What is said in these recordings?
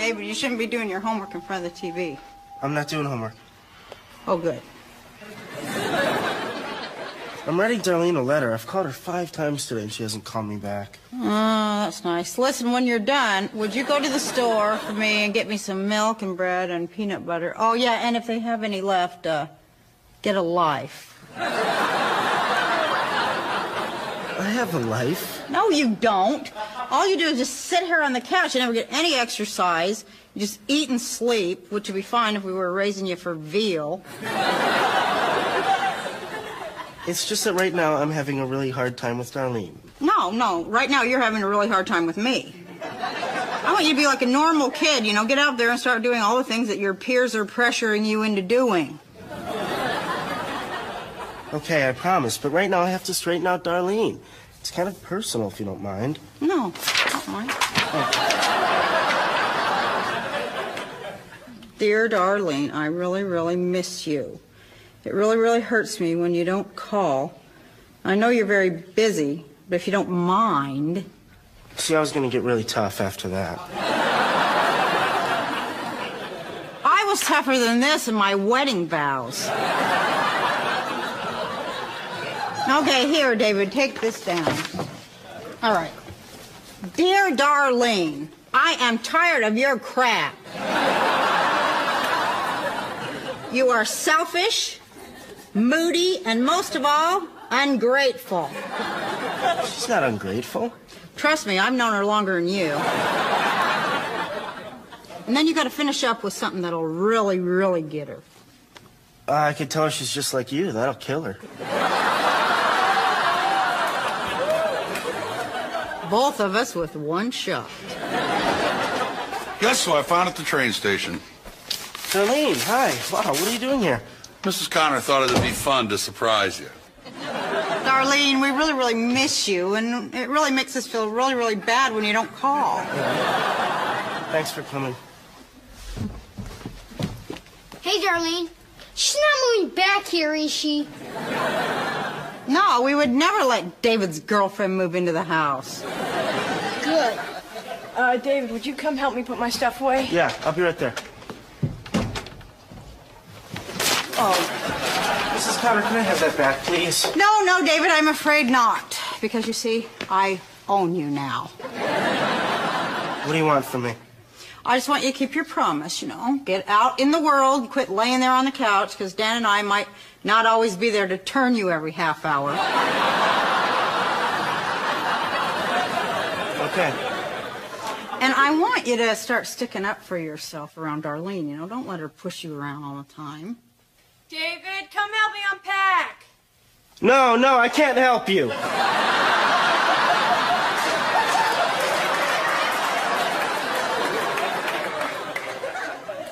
David, you shouldn't be doing your homework in front of the TV. I'm not doing homework. Oh, good. I'm writing Darlene a letter. I've called her 5 times today, and she hasn't called me back. Oh, that's nice. Listen, when you're done, would you go to the store for me and get me some milk and bread and peanut butter? Oh, yeah, and if they have any left, get a life. I have a life. No, you don't. All you do is just sit here on the couch. You never get any exercise. You just eat and sleep, which would be fine if we were raising you for veal. It's just that right now I'm having a really hard time with Darlene. No. Right now you're having a really hard time with me. I want you to be like a normal kid, you know, get out there and start doing all the things that your peers are pressuring you into doing. Okay, I promise. But right now I have to straighten out Darlene. It's kind of personal, if you don't mind. No, don't mind. Oh. Dear Darlene, I really, really miss you. It really, really hurts me when you don't call. I know you're very busy, but if you don't mind... See, I was going to get really tough after that. I was tougher than this in my wedding vows. Okay, here, David, take this down. All right. Dear Darlene, I am tired of your crap. You are selfish, moody, and most of all, ungrateful. She's not ungrateful. Trust me, I've known her longer than you. And then you got to finish up with something that'll really, really get her. I could tell her she's just like you. That'll kill her. Both of us with one shot. Guess who I found at the train station? Darlene, hi. Wow, what are you doing here? Mrs. Connor thought it'd be fun to surprise you. Darlene, we really, really miss you, and it really makes us feel really, really bad when you don't call. Thanks for coming. Hey, Darlene. She's not moving back here, is she? No, we would never let David's girlfriend move into the house. Good. David, would you come help me put my stuff away? Yeah, I'll be right there. Oh, Mrs. Connor, can I have that back, please? No, David, I'm afraid not. Because, you see, I own you now. What do you want from me? I just want you to keep your promise, you know. Get out in the world, quit laying there on the couch, because Dan and I might not always be there to turn you every half hour. Okay. And I want you to start sticking up for yourself around Darlene, you know. Don't let her push you around all the time. David, come help me unpack. No, I can't help you.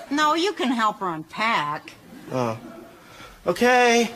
No, you can help her unpack. Oh. Okay.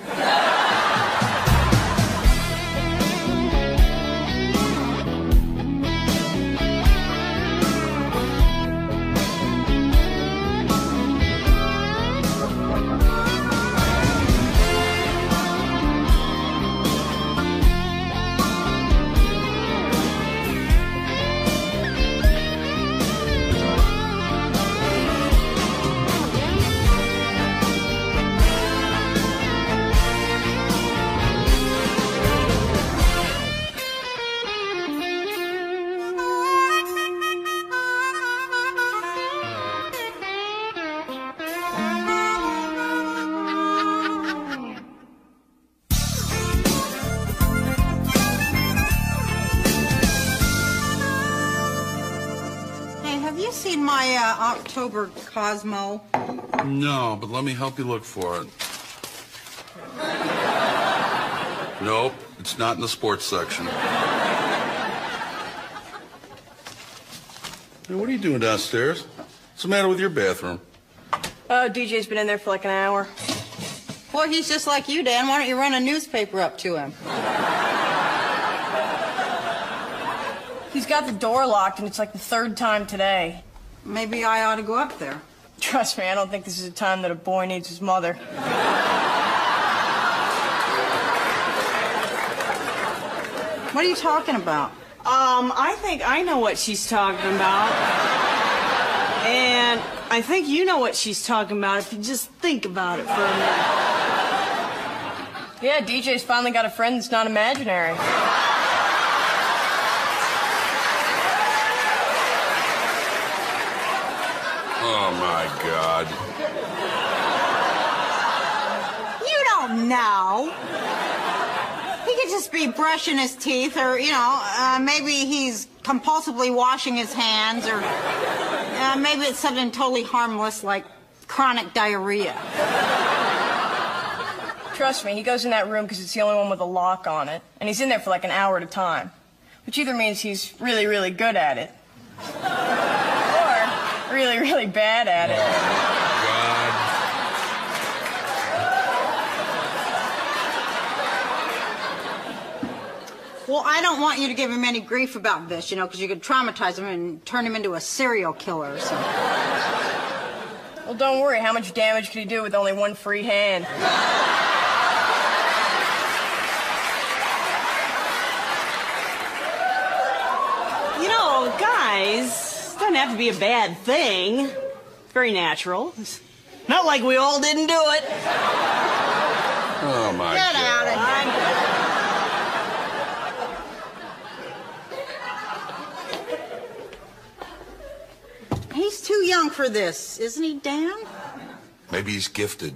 October Cosmo? No, but let me help you look for it. Nope, it's not in the sports section. Hey, what are you doing downstairs? What's the matter with your bathroom? Oh, DJ's been in there for like an hour. Boy, he's just like you, Dan. Why don't you run a newspaper up to him? He's got the door locked, and it's like the 3rd time today. Maybe I ought to go up there. Trust me, I don't think this is a time that a boy needs his mother. What are you talking about? I think I know what she's talking about. I think you know what she's talking about if you just think about it for a minute. Yeah, DJ's finally got a friend that's not imaginary. Oh, my God. You don't know. He could just be brushing his teeth, or, maybe he's compulsively washing his hands, or maybe it's something totally harmless like chronic diarrhea. Trust me, he goes in that room because it's the only one with a lock on it. And he's in there for like an hour at a time. Which either means he's really, really good at it. Or really, really bad at it. Well, I don't want you to give him any grief about this, because you could traumatize him and turn him into a serial killer or something. Well, don't worry. How much damage could he do with only one free hand? Guys, it doesn't have to be a bad thing. It's very natural. It's not like we all didn't do it. Oh, my God. Get out of here. He's too young for this, isn't he, Dan? Maybe he's gifted.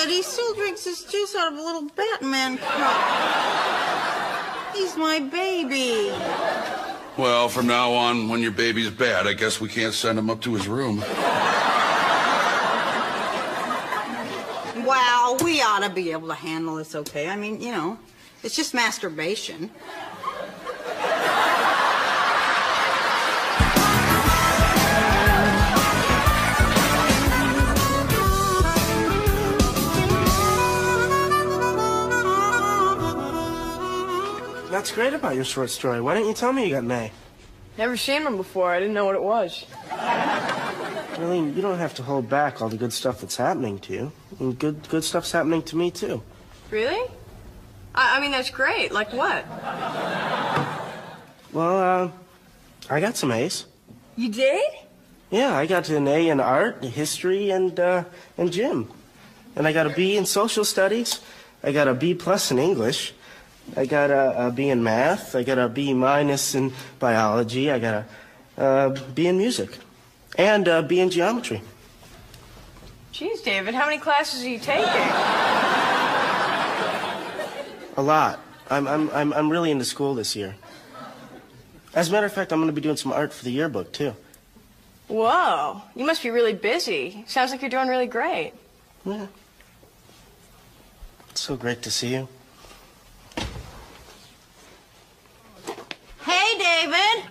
He still drinks his juice out of a little Batman cup. He's my baby. Well, from now on, when your baby's bad, I guess we can't send him up to his room. Well, we ought to be able to handle this okay. I mean, it's just masturbation. That's great about your short story. Why didn't you tell me you got an A? Never seen one before. I didn't know what it was. Darlene, you don't have to hold back all the good stuff that's happening to you. I mean, good stuff's happening to me, too. Really? I mean, that's great. Like what? Well, I got some A's. You did? Yeah, I got an A in art, history, and gym. And I got a B in social studies. I got a B+ in English. I got a B in math. I got a B- in biology. I got a B in music. And a B in geometry. Jeez, David, how many classes are you taking? A lot. I'm really into school this year. As a matter of fact, I'm going to be doing some art for the yearbook, too. Whoa, you must be really busy. Sounds like you're doing really great. Yeah. It's so great to see you. Hey, David.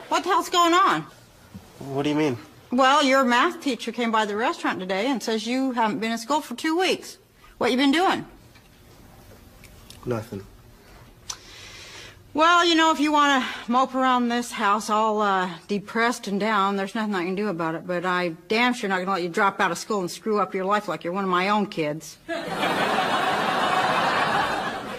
What the hell's going on? What do you mean? Well, your math teacher came by the restaurant today and says you haven't been in school for 2 weeks. What you been doing? Nothing. Well, if you want to mope around this house all depressed and down, there's nothing I can do about it. But I damn sure not going to let you drop out of school and screw up your life like you're one of my own kids.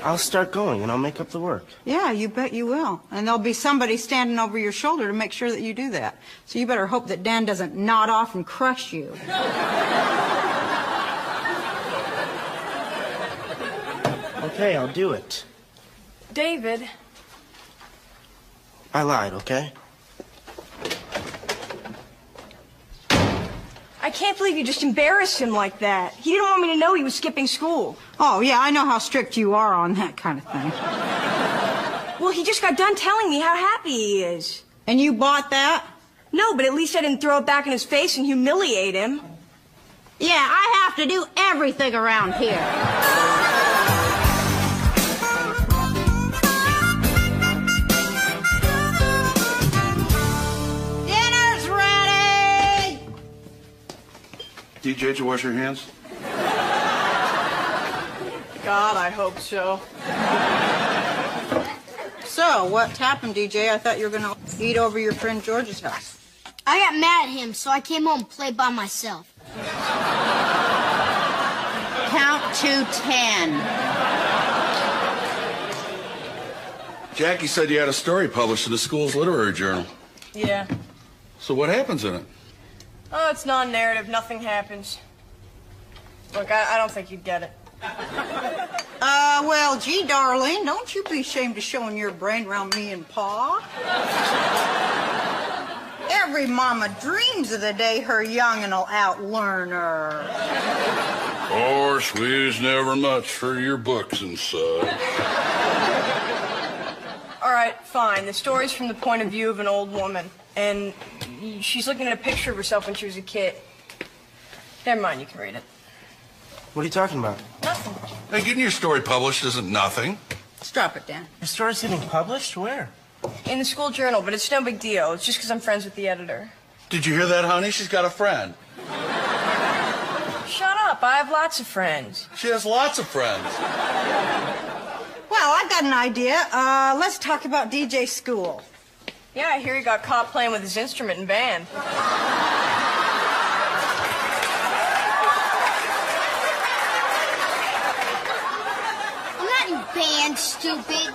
I'll start going, and I'll make up the work. Yeah, you bet you will. And there'll be somebody standing over your shoulder to make sure that you do that. So you better hope that Dan doesn't nod off and crush you. Okay, I'll do it. David. I lied, okay? I can't believe you just embarrassed him like that. He didn't want me to know he was skipping school. Oh, yeah, I know how strict you are on that kind of thing. Well, he just got done telling me how happy he is. And you bought that? No, but at least I didn't throw it back in his face and humiliate him. Yeah, I have to do everything around here. Dinner's ready! DJ, did you wash your hands? God, I hope so. So, what happened, DJ? I thought you were going to eat over your friend George's house. I got mad at him, so I came home and played by myself. Count to 10. Jackie said you had a story published in the school's literary journal. Yeah. So what happens in it? Oh, it's non-narrative. Nothing happens. Look, I don't think you'd get it. Well, gee, darling, don't you be ashamed of showing your brain around me and Pa. Every mama dreams of the day her young'un'll outlearn her. Of course, we's never much for your books and such. All right, fine. The story's from the point of view of an old woman, and she's looking at a picture of herself when she was a kid. Never mind, you can read it. What are you talking about? Nothing. Hey, getting your story published isn't nothing. Let's drop it down. Your story's getting published? Where? In the school journal, but it's no big deal. It's just because I'm friends with the editor. Did you hear that, honey? She's got a friend. Shut up. I have lots of friends. She has lots of friends. Well, I've got an idea. Let's talk about DJ school. Yeah, I hear he got caught playing with his instrument in band. I'm not in band, stupid.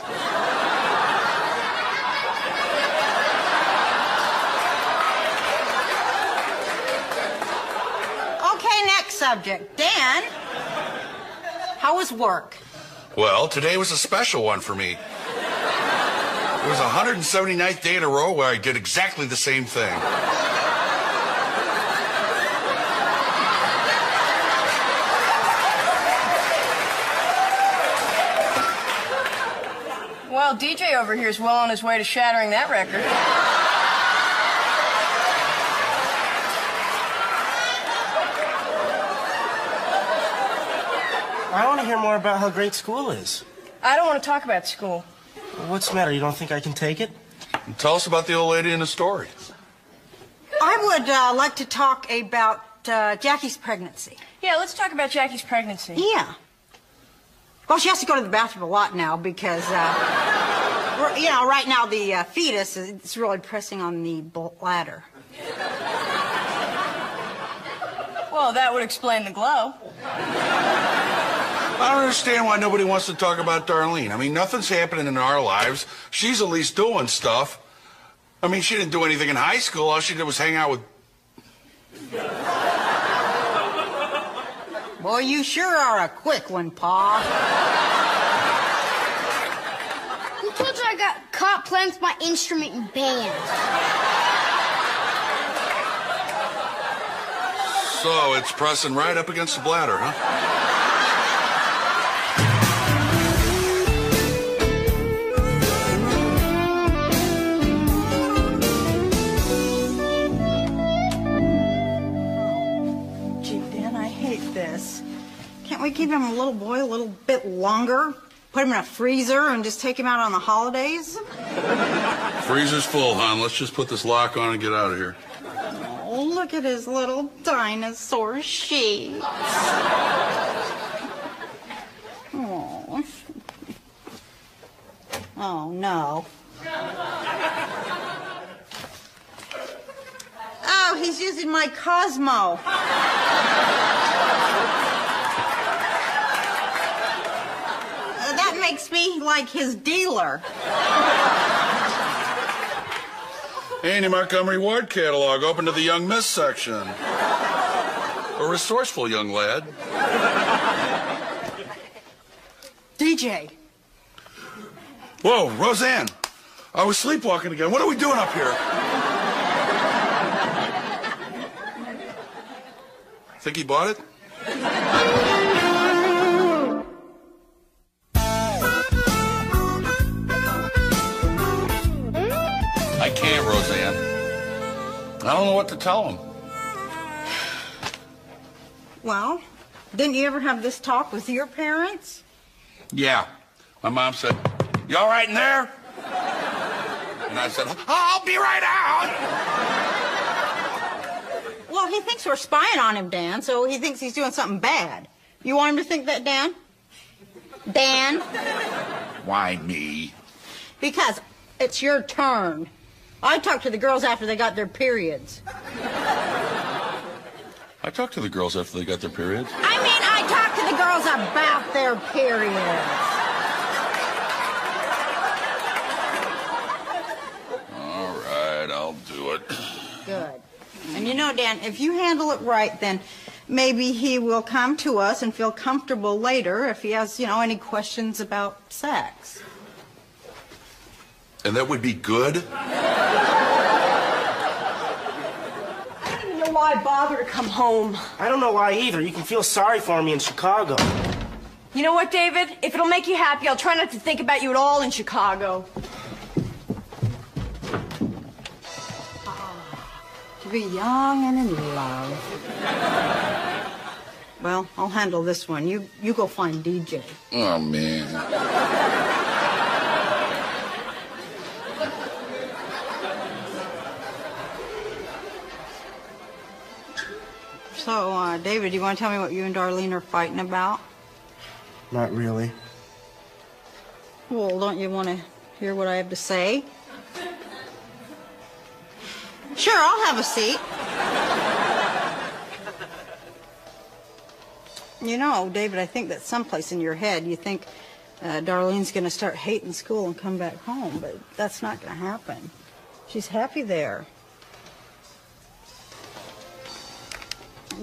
Okay, next subject. Dan, how was work? Well, today was a special one for me. It was the 179th day in a row where I did exactly the same thing. Well, DJ over here is well on his way to shattering that record. I want to hear more about how great school is. I don't want to talk about school. What's the matter? You don't think I can take it? Tell us about the old lady in the story. I would like to talk about Jackie's pregnancy. Yeah, let's talk about Jackie's pregnancy. Yeah. Well, she has to go to the bathroom a lot now because, right now the fetus is really pressing on the bladder. Well, that would explain the glow. I don't understand why nobody wants to talk about Darlene. I mean, nothing's happening in our lives. She's at least doing stuff. I mean, she didn't do anything in high school. All she did was hang out with... Boy, you sure are a quick one, Pa. Who told you I got caught playing with my instrument in band? So it's pressing right up against the bladder, huh? Can't we keep him a little boy a little bit longer? Put him in a freezer and just take him out on the holidays? Freezer's full, hon. Let's just put this lock on and get out of here. Oh, look at his little dinosaur sheets. Oh. Oh, no. Oh, he's using my Cosmo. That makes me like his dealer. Andy Montgomery Ward catalog, open to the Young Miss section. A resourceful young lad. DJ. Whoa, Roseanne. I was sleepwalking again. What are we doing up here? Think he bought it? I can't, Roseanne. I don't know what to tell him. Well, didn't you ever have this talk with your parents? Yeah. My mom said, "You all right in there?" And I said, "I'll be right out." Well, he thinks we're spying on him, Dan, so he thinks he's doing something bad. You want him to think that, Dan? Dan? Why me? Because it's your turn. I talked to the girls after they got their periods. I talked to the girls after they got their periods. I talked to the girls about their periods. Good. And you know, Dan, if you handle it right, then maybe he will come to us and feel comfortable later if he has, you know, any questions about sex. And that would be good? I don't even know why I bother to come home. I don't know why either. You can feel sorry for me in Chicago. You know what, David? If it'll make you happy, I'll try not to think about you at all in Chicago. To be young and in love. Well, I'll handle this one. You go find DJ. Oh, man. So, David, you want to tell me what you and Darlene are fighting about? Not really. Well, don't you want to hear what I have to say? Sure, I'll have a seat. You know, David, I think that someplace in your head you think Darlene's going to start hating school and come back home, but that's not going to happen. She's happy there.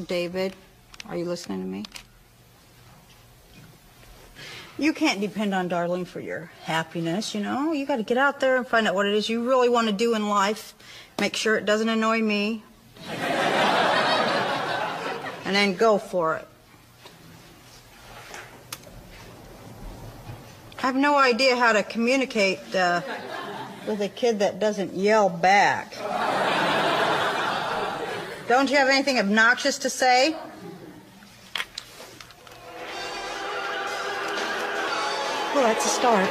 David, are you listening to me? You can't depend on Darlene for your happiness, you know. You got to get out there and find out what it is you really want to do in life. Make sure it doesn't annoy me. And then go for it. I have no idea how to communicate with a kid that doesn't yell back. Don't you have anything obnoxious to say? Well, that's a start.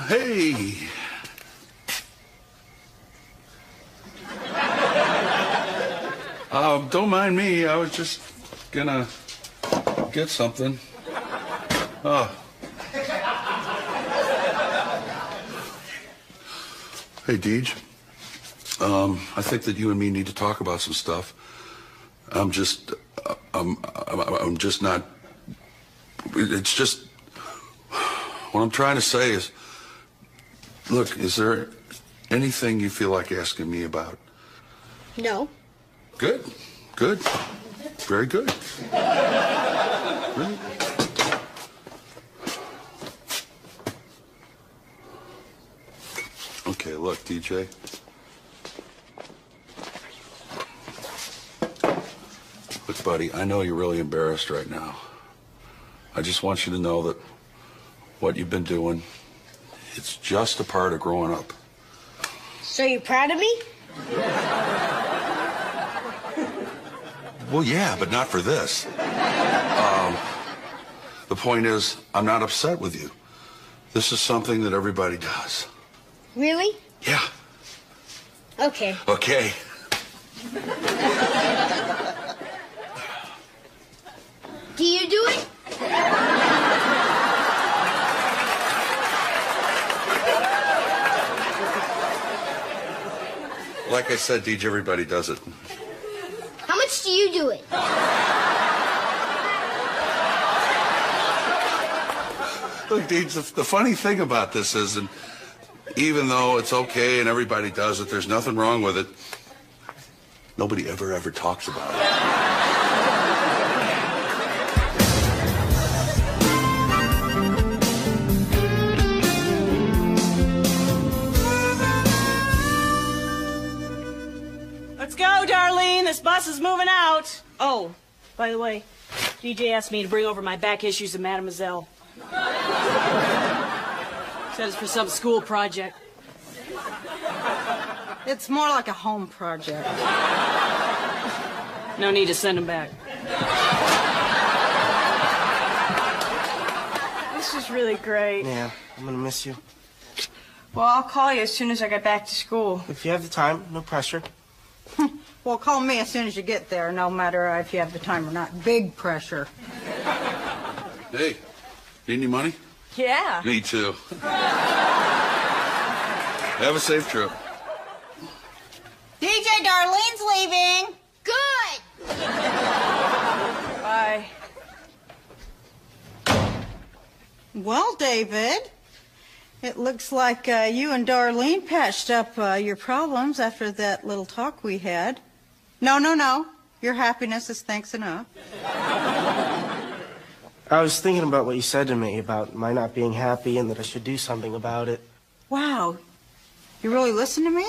Hey. Don't mind me. I was just gonna get something. Oh. Hey, Deej. I think that you and me need to talk about some stuff. I'm just not. It's just what I'm trying to say is. Look, is there anything you feel like asking me about? No. Good. Good. Very good. Really? Okay, look, DJ. Look, buddy, I know you're really embarrassed right now. I just want you to know that what you've been doing, it's just a part of growing up. So you're proud of me? Well, yeah, but not for this. The point is, I'm not upset with you. This is something that everybody does. Really? Yeah. Okay. Okay. Do you do it? Like I said, DJ, everybody does it. How much do you do it? Look, Deej, the funny thing about this is, and even though it's okay and everybody does it, there's nothing wrong with it. Nobody ever talks about it. Let's go, Darlene. This bus is moving out. Oh, by the way, DJ asked me to bring over my back issues of Mademoiselle. Said it's for some school project. It's more like a home project. No need to send them back. This is really great. Yeah, I'm gonna miss you. Well, I'll call you as soon as I get back to school. If you have the time, no pressure. Well, call me as soon as you get there, no matter if you have the time or not. Big pressure. Hey, need any money? Yeah. Me too. Have a safe trip. DJ, Darlene's leaving. Good. Bye. Well, David, it looks like you and Darlene patched up your problems after that little talk we had. No. Your happiness is thanks enough. I was thinking about what you said to me about my not being happy and that I should do something about it. Wow. You really listen to me?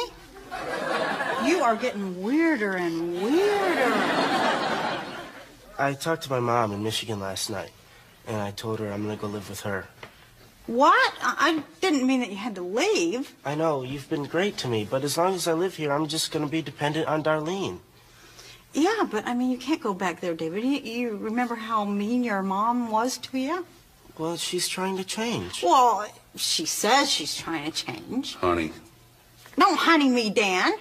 You are getting weirder and weirder. I talked to my mom in Michigan last night, and I told her I'm going to go live with her. What? I didn't mean that you had to leave. I know, you've been great to me, but as long as I live here, I'm just going to be dependent on Darlene. Yeah, but I mean, you can't go back there, David. You remember how mean your mom was to you? Well, she's trying to change. Well, she says she's trying to change. Honey. Don't honey me, Dan.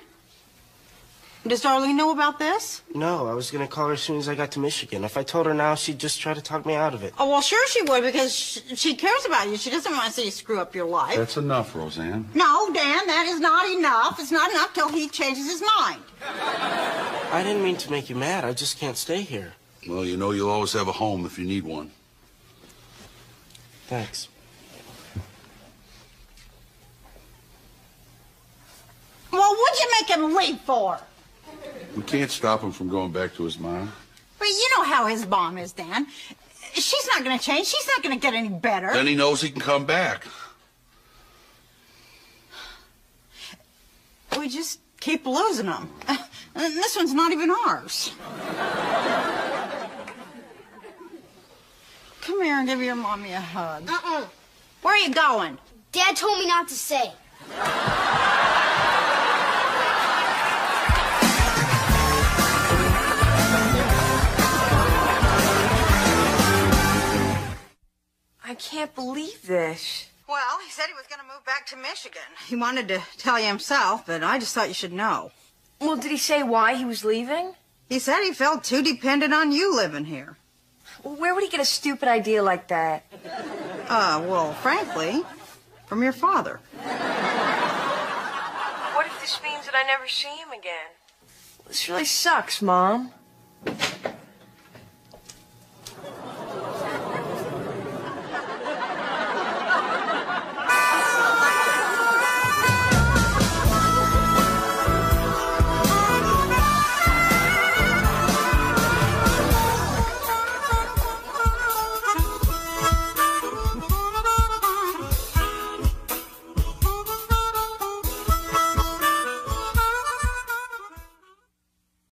Does Darlene know about this? No, I was going to call her as soon as I got to Michigan. If I told her now, she'd just try to talk me out of it. Oh, well, sure she would, because she cares about you. She doesn't want to see you screw up your life. That's enough, Roseanne. No, Dan, that is not enough. It's not enough till he changes his mind. I didn't mean to make you mad. I just can't stay here. Well, you know you'll always have a home if you need one. Thanks. Well, what'd you make him leave for? We can't stop him from going back to his mom. Well, you know how his mom is, Dan. She's not going to change. She's not going to get any better. Then he knows he can come back. We just keep losing them. And this one's not even ours. Come here and give your mommy a hug. Where are you going? Dad told me not to say. I can't believe this. Well, he said he was going to move back to Michigan. He wanted to tell you himself, but I just thought you should know. Well, did he say why he was leaving? He said he felt too dependent on you living here. Well, where would he get a stupid idea like that? Well, frankly, from your father. What if this means that I never see him again? This really sucks, Mom.